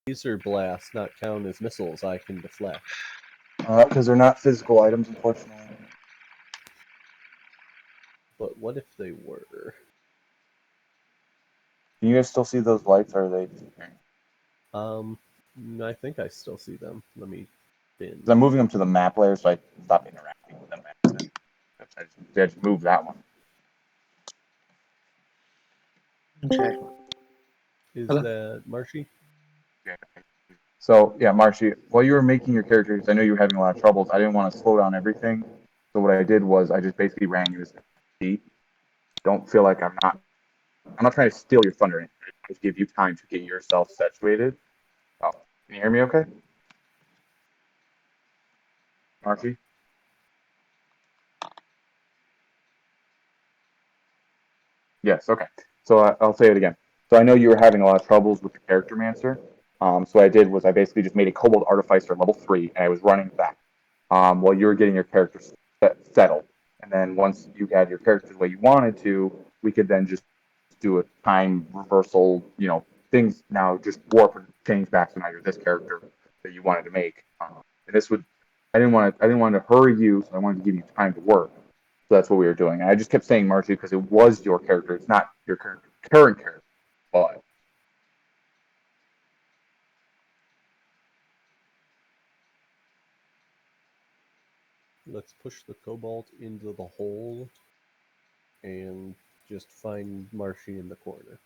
laser blasts not count as missiles I can deflect? Because they're not physical items, unfortunately. But what if they were? Can you guys still see those lights, or are they disappearing? I think I still see them. Let me bin. I'm moving them to the map layer, so I stop interacting with them. I just moved that one. Okay. Is Hello? that Marshy? Yeah. So, yeah, Marshy, while you were making your character, because I know you were having a lot of troubles, I didn't want to slow down everything. So what I did was I just basically ran you as a Don't feel like I'm not trying to steal your thunder. I just give you time to get yourself situated. Oh, can you hear me okay? Marshy? Yes, okay. So I'll say it again. So I know you were having a lot of troubles with the character mancer. So what I did was I basically just made a Kobold Artificer level 3, and I was running that while you were getting your character settled. And then once you had your character the way you wanted to, we could then just do a time reversal, things now just warp and change back. So now you're this character that you wanted to make. And this would, I didn't want to hurry you, so I wanted to give you time to work. So that's what we were doing. And I just kept saying Marshy because it was your character. It's not your current character. But Let's push the cobalt into the hole and just find Marshy in the corner.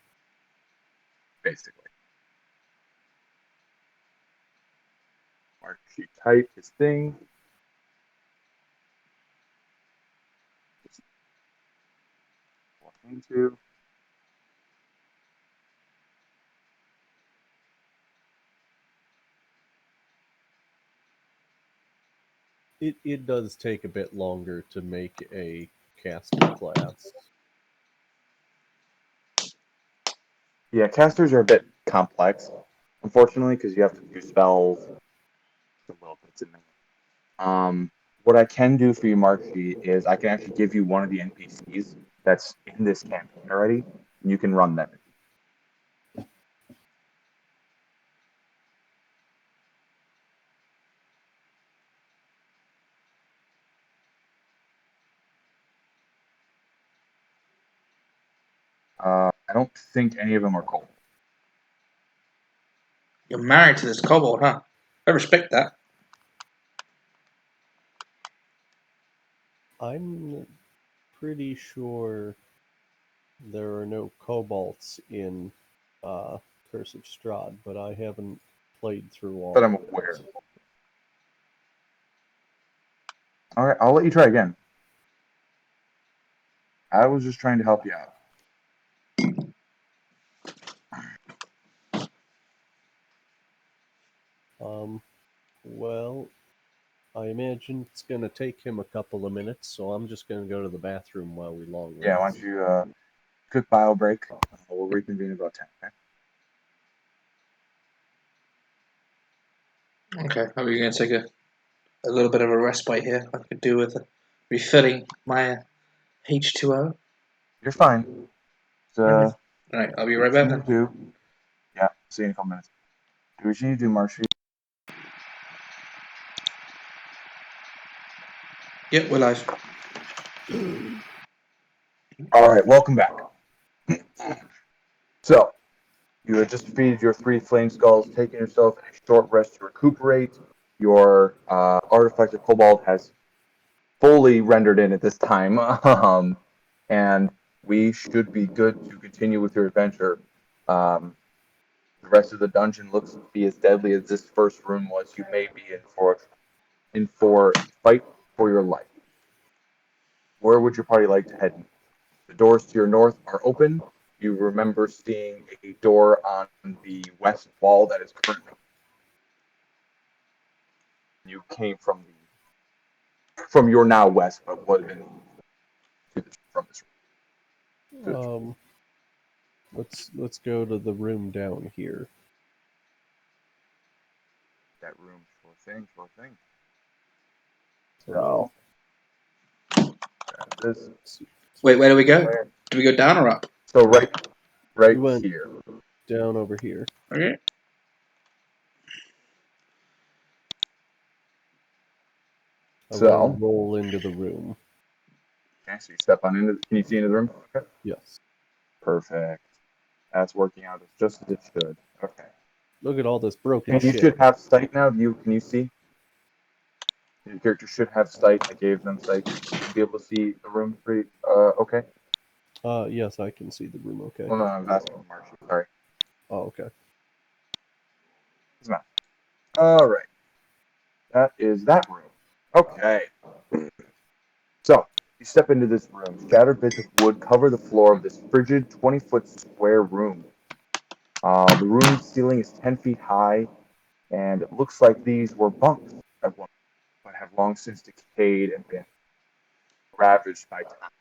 basically, Marshy typed his thing. Just walk into. It does take a bit longer to make a caster class. Yeah, casters are a bit complex, unfortunately, because you have to do spells. A little bits in there. What I can do for you, Marshy, is I can actually give you one of the NPCs that's in this campaign already, and you can run them. I don't think any of them are cold. You're married to this kobold, huh? I respect that. I'm pretty sure there are no kobolds in Curse of Strahd, but I haven't played through all But I'm of aware. it. All right, I'll let you try again. I was just trying to help you out. Well, I imagine it's going to take him a couple of minutes, so I'm just going to go to the bathroom while we long rest. Yeah, why don't you quick bio break? We'll reconvene in about 10. Okay, are we going to take a little bit of a respite here? I could do with refilling my H2O. You're fine. Alright, I'll be right back then. Yeah, see you in a couple minutes. Do what you need to do, Marshy. Yep, we're live. All right, welcome back. So, you have just defeated your 3 flame skulls, taking yourself a short rest to recuperate. Your artifact of Cobalt has fully rendered in at this time, and we should be good to continue with your adventure. The rest of the dungeon looks to be as deadly as this first room was. You may be in for a fight for your life. Where would your party like to head? The doors to your north are open. You remember seeing a door on the west wall that is currently. You came from your now west, but would have been from this room. Let's go to the room down here. That room, sure thing. So, this. Wait, where do we go? Do we go down or up? So right we went here. down over here. Okay. I So- will roll into the room. Okay, so you step on into. Can you see into the room? Okay. Yes. Perfect. That's working out just as it should. Okay. Look at all this broken And you shit. should have sight now. Can you see? Your character should have sight. I gave them sight. You should be able to see the room pretty. Okay. Yes, I can see the room. Okay. Well, no, I was asking Marshall. Sorry. Oh, okay. It's not. All right. That is that room. Okay. So you step into this room. Shattered bits of wood cover the floor of this frigid 20-foot square room. The room ceiling is 10 feet high, and it looks like these were bunks at one point, but have long since decayed and been ravaged by time.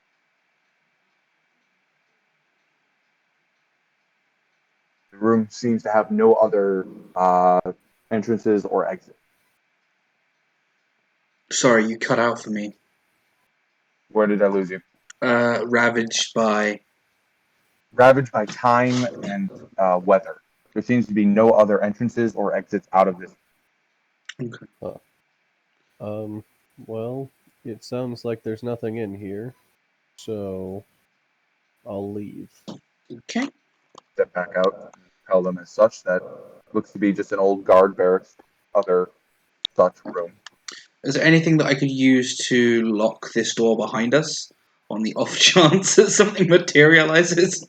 The room seems to have no other entrances or exits. Sorry, you cut out for me. Where did I lose you? Ravaged by. Ravaged by time and weather. There seems to be no other entrances or exits out of this. Okay. Well, it sounds like there's nothing in here, so I'll leave. Okay. Step back out and tell them as such that looks to be just an old guard barracks, other such room. Is there anything that I could use to lock this door behind us on the off chance that something materializes?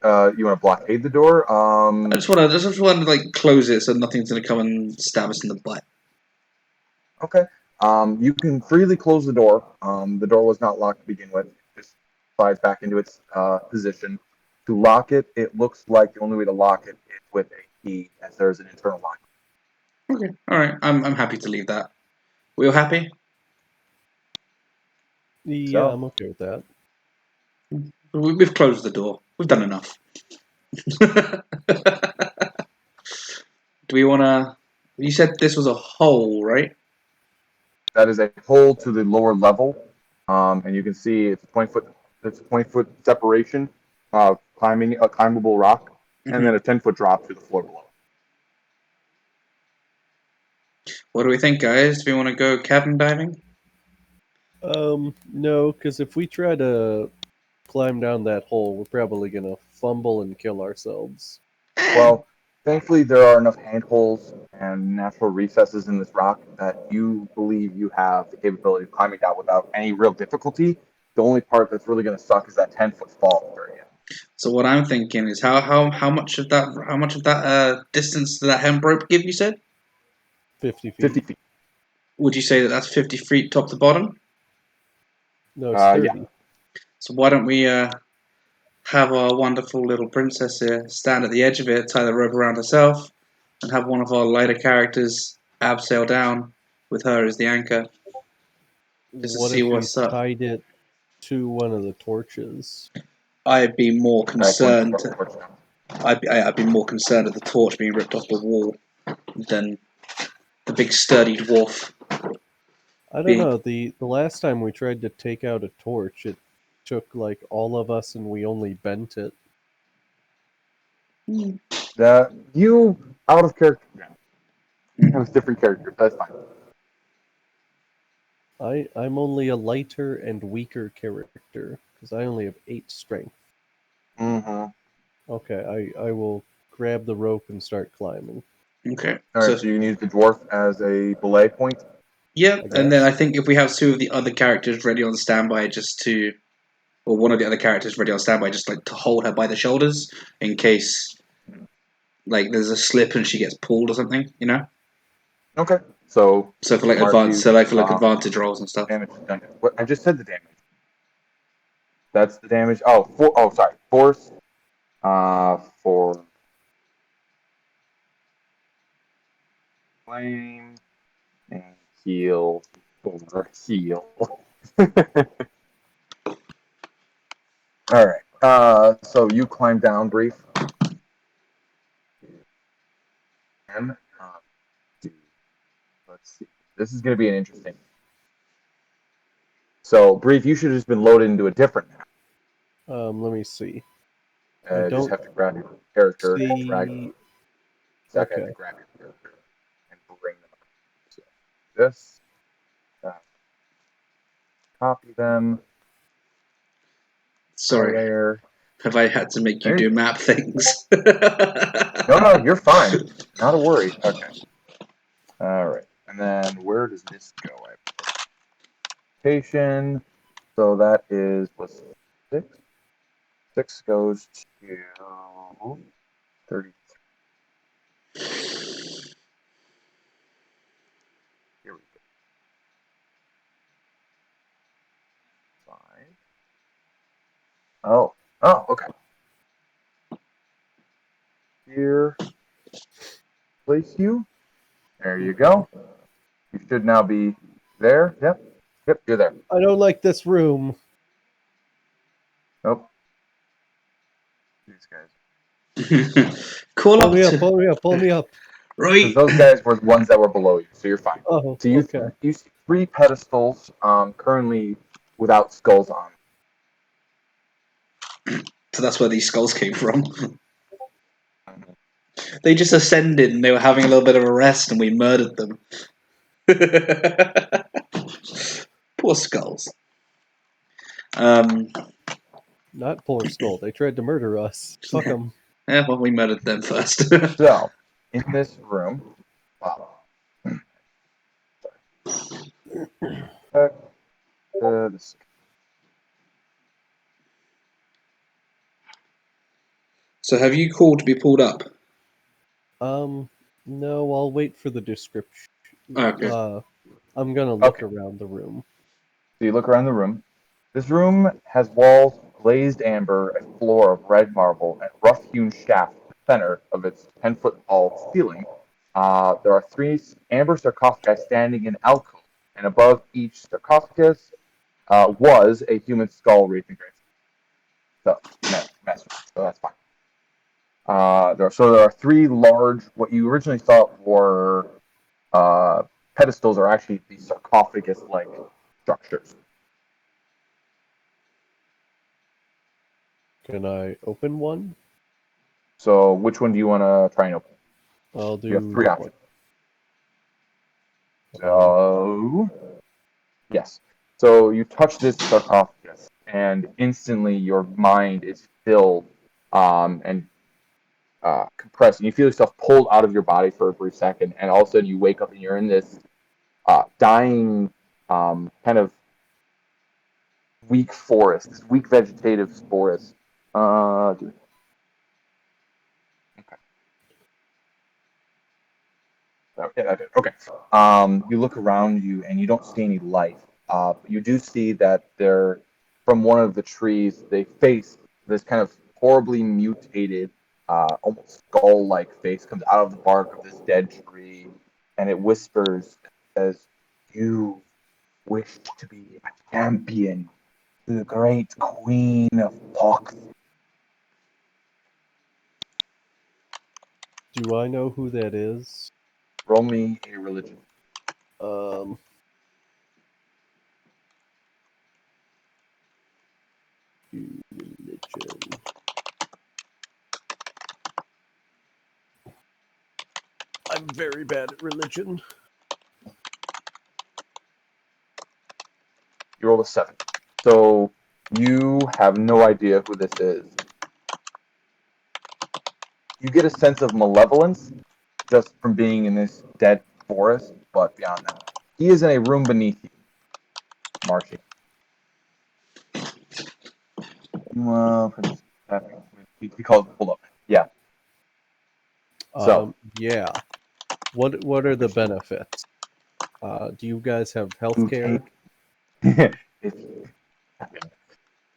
You want to blockade the door? I just want to like close it so nothing's gonna come and stab us in the butt. Okay. You can freely close the door. The door was not locked to begin with. It just slides back into its position. To lock it, it looks like the only way to lock it is with a key, as there is an internal lock. Okay. All right. I'm happy to leave that. We all happy? Yeah, So- I'm okay with that. We've closed the door. We've done enough. Do we want to? You said this was a hole, right? That is a hole to the lower level, and you can see it's a 20-foot. It's a 20-foot separation, climbing a climbable rock, and then a 10-foot drop to the floor below. What do we think, guys? Do we want to go cavern diving? No, because if we try to climb down that hole, we're probably gonna fumble and kill ourselves. Well, thankfully there are enough handholds and natural recesses in this rock that you believe you have the capability of climbing down without any real difficulty. The only part that's really going to suck is that 10-foot fall at the very end. So what I'm thinking is how much of that distance did that hemp rope give? You said 50 feet. 50 feet. Would you say that that's 50 feet top to bottom? No, it's Yeah. 30. So why don't we have our wonderful little princess here stand at the edge of it, tie the rope around herself, and have one of our lighter characters abseil down with her as the anchor. Just to What see if we what's up. tied it to one of the torches? I'd be more Nice one. concerned. I'd be more concerned at the torch being ripped off the wall than the big sturdy dwarf. I don't Being- know. The last time we tried to take out a torch, it took like all of us and we only bent it. You out of character. It was different characters. That's fine. I'm only a lighter and weaker character because I only have 8 strength. Mm-hmm. Okay, I will grab the rope and start climbing. Okay. All right, so you can use the dwarf as a belay point. Yeah, I and then guess. I think if we have 2 of the other characters ready on standby, or one of the other characters ready on standby, just like to hold her by the shoulders in case, like, there's a slip and she gets pulled or something, you know. Okay. So For like mark you, advantage rolls and stuff. damage done. What I just said the damage. That's the damage. Oh, sorry. Force. For flame and heal for heal. All right. So you climb down, brief. And let's see. This is going to be an interesting. So, brief. You should have just been loaded into a different map. Let me see. Just don't have to grab your character and drag See, them. Second, okay. to grab your character and bring them up. So, this. Copy them. Sorry, There. have I had to make you do map things? No, you're fine. Not a worry. Okay. All right. And then where does this go? Location. So that was 6. 6 goes to 33. Here we go. 5. Oh, okay. Here, place you. There you go. You should now be there. Yep, you're there. I don't like this room. Nope. These guys. Call Pull up me up, to pull me up, pull me up. Because right. those guys were the ones that were below you, so you're fine. Oh, So you okay. you see 3 pedestals, currently without skulls on. So that's where these skulls came from. They just ascended and they were having a little bit of a rest and we murdered them. Poor skulls. Not poor skull. They tried to murder us. Fuck them. Yeah, well, we murdered them first. So, in this room, So have you called to be pulled up? No, I'll wait for the description. Okay. I'm gonna look Okay. around the room. So you look around the room. This room has walls glazed amber, a floor of red marble, and rough-hewn shaft in the center of its 10-foot tall ceiling. There are 3 amber sarcophagi standing in alcove, and above each sarcophagus was a human skull wreath engraved. So, so that's fine. There are 3 large, what you originally thought were pedestals, are actually these sarcophagus-like structures. Can I open one? So, which one do you want to try and open? I'll do. You have 3 options. What? So, yes. So you touch this sarcophagus, and instantly your mind is filled and compressed, and you feel yourself pulled out of your body for a brief second, and all of a sudden you wake up and you're in this dying, kind of weak forest, this weak vegetative forest. Okay. Okay. You look around you and you don't see any life. You do see that from one of the trees, they face this kind of horribly mutated, almost skull-like face comes out of the bark of this dead tree, and it whispers, says, "You wish to be a champion, the great queen of Fox." Do I know who that is? Roll me a religion. Religion. I'm very bad at religion. You roll a 7. So you have no idea who this is. You get a sense of malevolence just from being in this dead forest, but beyond that, he is in a room beneath you, Marshy. Well, he calls it, hold up. Yeah. So, yeah. What are the benefits? Do you guys have healthcare?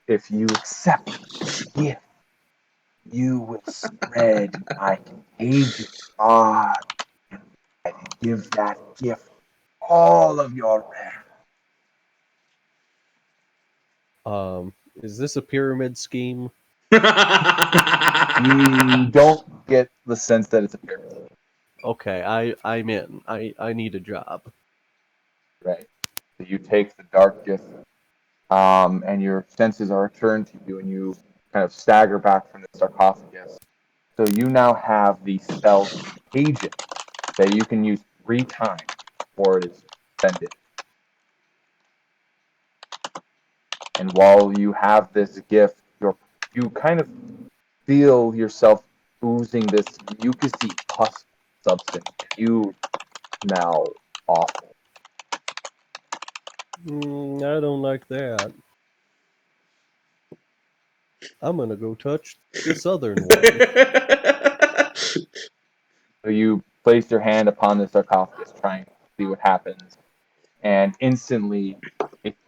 if you accept the gift, you will spread my contagion far and give that gift all of your wrath. Is this a pyramid scheme? You don't get the sense that it's a pyramid. Okay, I'm in. I need a job. Right. So you take the dark gift, and your senses are returned to you, and you kind of stagger back from the sarcophagus. So you now have the spell Contagion that you can use 3 times before it is suspended. And while you have this gift, you kind of feel yourself oozing this mucousy pus substance. You smell awful. I don't like that. I'm gonna go touch the southern one. So you place your hand upon the sarcophagus, trying to see what happens, and instantly,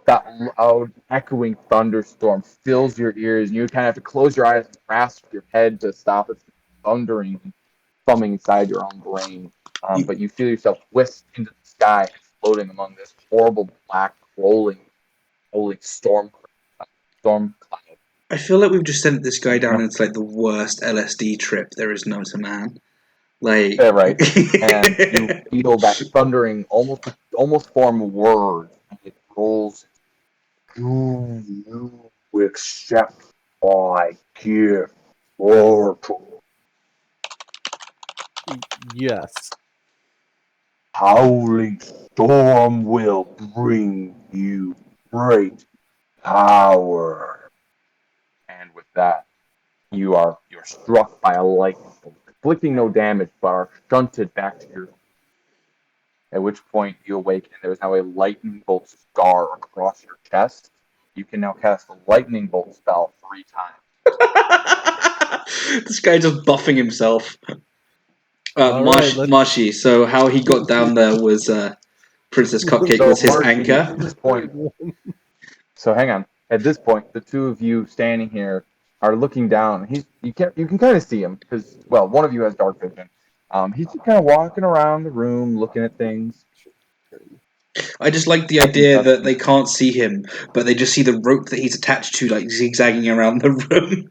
that loud, echoing thunderstorm fills your ears, and you kind of have to close your eyes and grasp your head to stop it from thundering and thumbing inside your own brain. But you feel yourself whisked into the sky, floating among this horrible, black, rolling storm cloud. I feel like we've just sent this guy down into like the worst LSD trip there is known to man. Like, yeah, right. And you feel that thundering almost form words, and it rolls. Do you accept my gift, mortal? Yes. Howling storm will bring you great power. And with that, you're struck by a lightning bolt, inflicting no damage, but are shunted back to your. At which point you awaken, and there is now a lightning bolt scar across your chest. You can now cast a lightning bolt spell 3 times. this guy just buffing himself. All right, Marshy. So how he got down there was Princess Cupcake was his Marshy, anchor. At this point, so hang on. At this point, the two of you standing here are looking down. You can kind of see him because one of you has dark vision. He's just kind of walking around the room, looking at things. I just like the idea that they can't see him, but they just see the rope that he's attached to, like zigzagging around the room.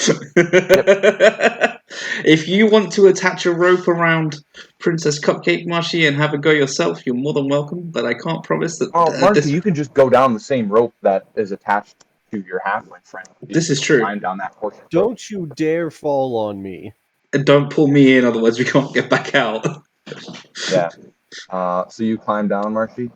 Yep. If you want to attach a rope around Princess Cupcake, Marshy, and have a go yourself, you're more than welcome. But I can't promise that. Oh, Marshy, you can just go down the same rope that is attached to your halfling friend. This is true. Climb down that portion. Don't you dare fall on me. And don't pull me in, otherwise we can't get back out. Yeah. So you climb down, Marshy?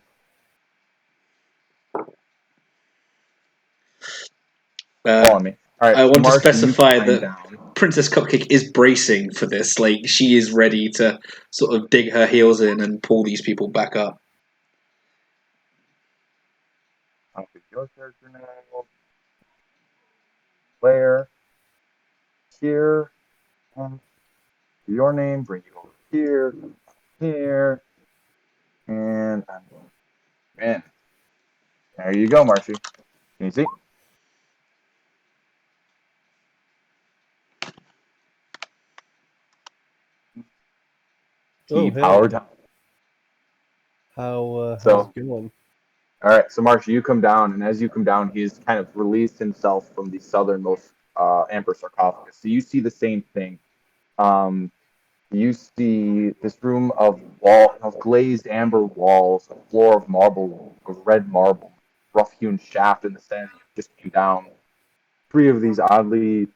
Follow me. All right, I want Marshy, to specify that down. Princess Cupcake is bracing for this. Like, she is ready to sort of dig her heels in and pull these people back up. I'll pick your character now. Claire. Here. Your name, bring you over here. Here. And I'm going in. There you go, Marshy. Can you see? Power down. How's it going? All right, so Marshy, you come down, and as you come down, he's kind of released himself from the southernmost amber sarcophagus. So you see the same thing. You see this room of glazed amber walls, a floor of marble, of red marble, rough-hewn shaft in the center. Just came down. 3 of these oddly,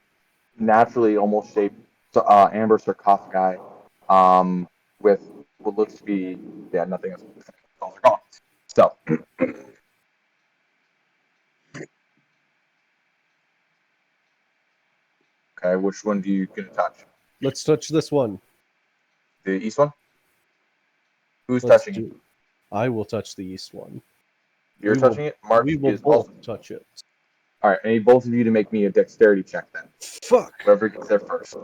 naturally almost shaped amber sarcophagi, with what looks to be nothing else. All are gone. So. Okay, which one do you gonna touch? Let's touch this one. The east one? Who's touching it? I will touch the east one. You're touching it? Mark we will is both also touch it. Alright, I need both of you to make me a dexterity check then. Fuck! Whoever gets there first.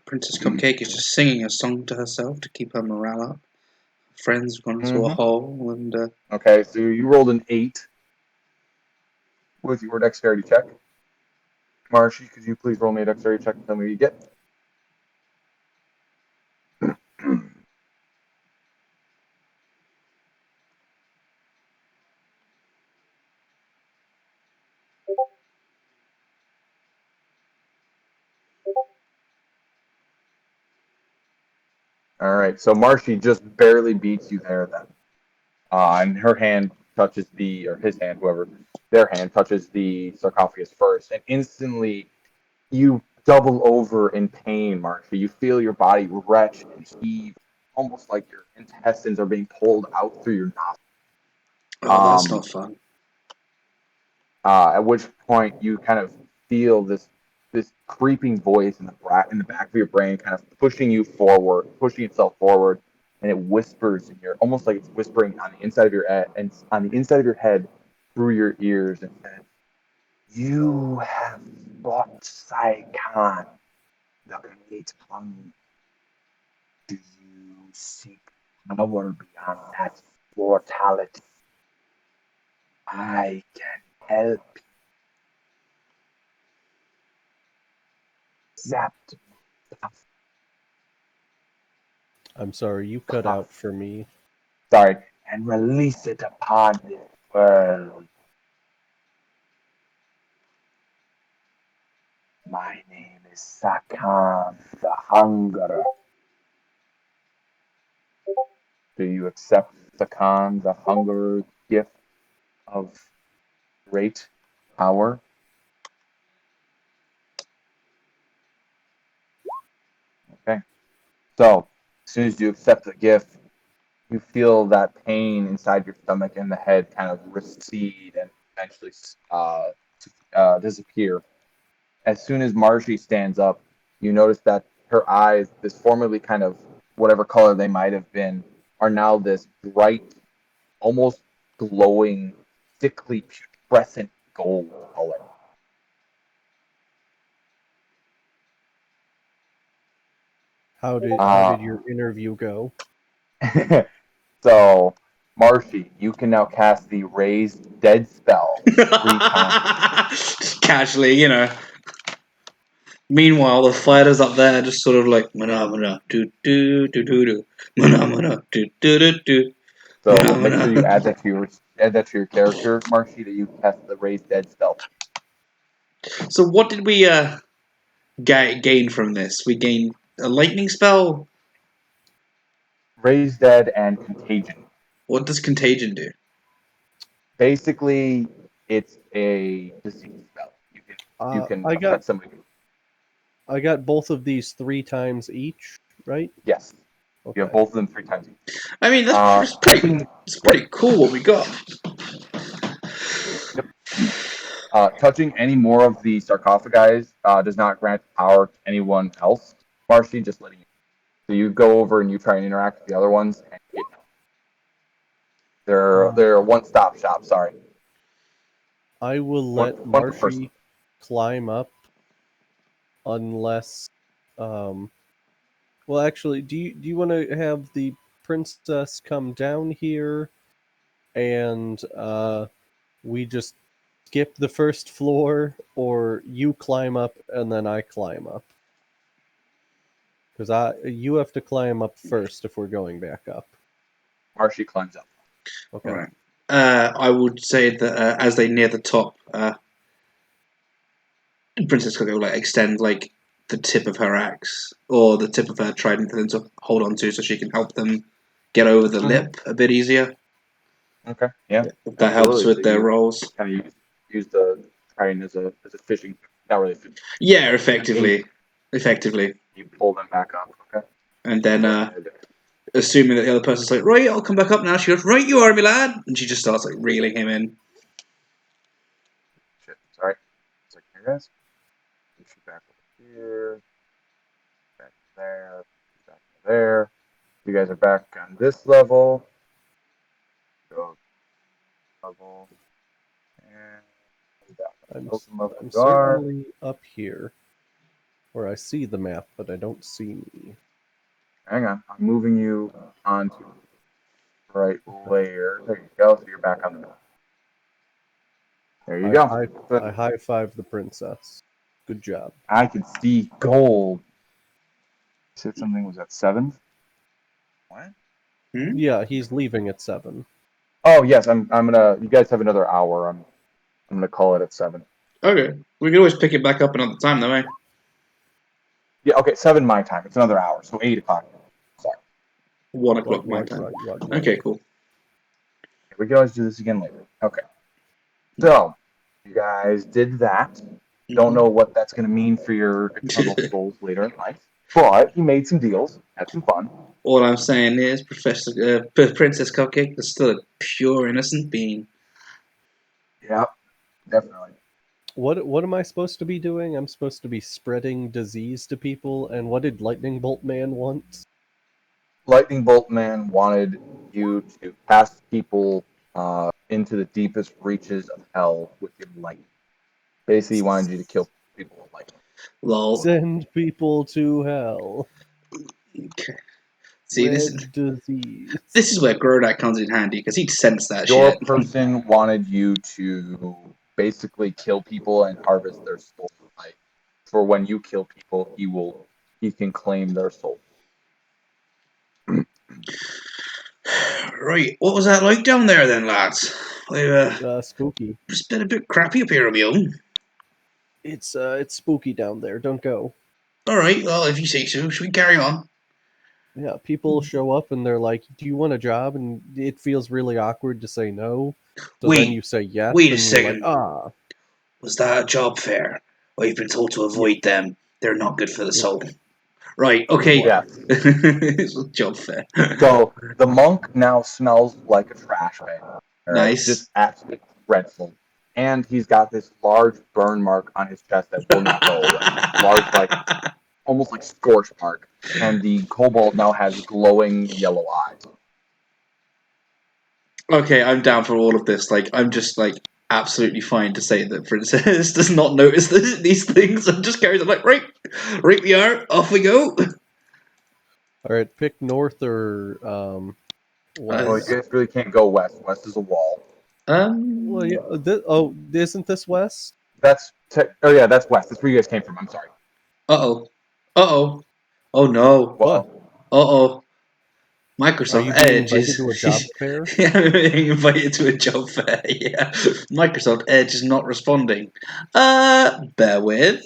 Princess Cupcake is just singing a song to herself to keep her morale up. Friends have gone into a hole, and okay, so you rolled an 8 with your dexterity check. Marshy, could you please roll me a dexterity check and tell me what you get? Alright, so Marshy just barely beats you there then. And her hand touches his hand, their hand touches the sarcophagus first, and instantly you double over in pain, Marsha. You feel your body retch and heave, almost like your intestines are being pulled out through your nostrils. Oh, that's not fun. At which point you kind of feel this creeping voice in the back of your brain, kind of pushing itself forward, and it whispers in your, almost like it's whispering on the inside of your head and on the inside of your head through your ears, and says, "You have fought Saikan, the great one. Do you seek power beyond that mortality? I can help." Zapped. I'm sorry, you cut out for me. Sorry, and release it upon this world. My name is Sakan the Hunger. Do you accept Sakan the Hunger gift of great power? Okay. So, as soon as you accept the gift, you feel that pain inside your stomach and the head kind of recede and eventually disappear. As soon as Margie stands up, you notice that her eyes, this formerly kind of whatever color they might have been, are now this bright, almost glowing, thickly putrescent gold color. How did your interview go? So, Marshy, you can now cast the Raised Dead spell 3 times. Just casually, you know. Meanwhile, the fighters up there just sort of like mana mana do do do do do mana mana do do do do. So Mana, make sure you mana. add that to your character, Marshy, that you cast the Raised Dead spell. So what did we gain from this? We gained a lightning spell. Raised Dead and Contagion. What does contagion do? Basically, it's a disease spell. You can affect somebody. I got both of these 3 times each, right? Yes. Okay. You have both of them 3 times each. I mean, that's pretty cool what we got. Touching any more of the sarcophagi does not grant power to anyone else. Marcy, just letting you. So you go over and you try and interact with the other ones, and they're a one-stop shop. Sorry. I will let Marshy climb up unless well, actually, do you want to have the princess come down here and we just skip the first floor, or you climb up and then I climb up? Because you have to climb up first if we're going back up. Marshy climbs up. Okay. Right. I would say that as they near the top, Princess Coco will like extend like the tip of her axe or the tip of her trident for them to hold on to, so she can help them get over the lip a bit easier. Okay. Yeah. If that helps with their rolls. Kind of use the trident as a fishing. Not really fishing. Yeah, effectively. You pull them back up. Okay. And then, assuming that the other person's like, right, I'll come back up now. She goes, right, you are, me lad. And she just starts like reeling him in. Shit. Sorry. It's like, here, guys. Push you back over here. Back there. Back there. You guys are back on this level. Go level. And I'm certainly up here where I see the map, but I don't see me. Hang on. I'm moving you onto the right layer. There you go. So you're back on the map. There you go. I high five the princess. Good job. I can see gold. You said something was at 7? What? Yeah, he's leaving at 7. Oh yes, I'm gonna. You guys have another hour. I'm gonna call it at 7. Okay. We can always pick it back up another time, though, eh? Yeah. Okay. 7 my time. It's another hour, so 8 o'clock. Sorry. 1 o'clock my time. Okay, cool. We can always do this again later. Okay. So, you guys did that. Don't know what that's going to mean for your eternal souls later in life. But he made some deals, had some fun. All I'm saying is, Princess Cupcake is still a pure innocent being. Yeah, definitely. What am I supposed to be doing? I'm supposed to be spreading disease to people. And what did Lightning Bolt Man want? Lightning Bolt Man wanted you to cast people into the deepest reaches of hell with your light. Basically, he wanted you to kill people with light. Lol. Send people to hell. Okay. See, this disease. is where Grodak comes in handy because he'd sense that Your shit. person wanted you to basically kill people and harvest their soul light. For when you kill people, he can claim their soul. Right, what was that like down there then, lads? Spooky. It's been a bit crappy up here on my own. It's spooky down there. Don't go. Alright, well, if you say so, should we carry on? Yeah, people show up and they're like, "Do you want a job?" And it feels really awkward to say no. So then you say yes, wait a and you're second. like, Was that a job fair? Well, you've been told to avoid them. They're not good for the soul. Right, okay. Yeah. It's a job fair. So the monk now smells like a trash bag. Nice. Just absolutely dreadful. And he's got this large burn mark on his chest that will not go away. Large, like almost like scorch mark. And the kobold now has glowing yellow eyes. Okay, I'm down for all of this. Like, I'm just like absolutely fine to say that Princess does not notice these things and just carries on like, right we are, off we go. "All right, pick north or west." Well, you guys really can't go west. West is a wall. Well, yeah. Isn't this west? That's that's west. That's where you guys came from. I'm sorry. Uh oh no. What? Microsoft Are you being Edge invited is to a job fair? yeah, being invited to a job fair. Yeah, Microsoft Edge is not responding. Bear with.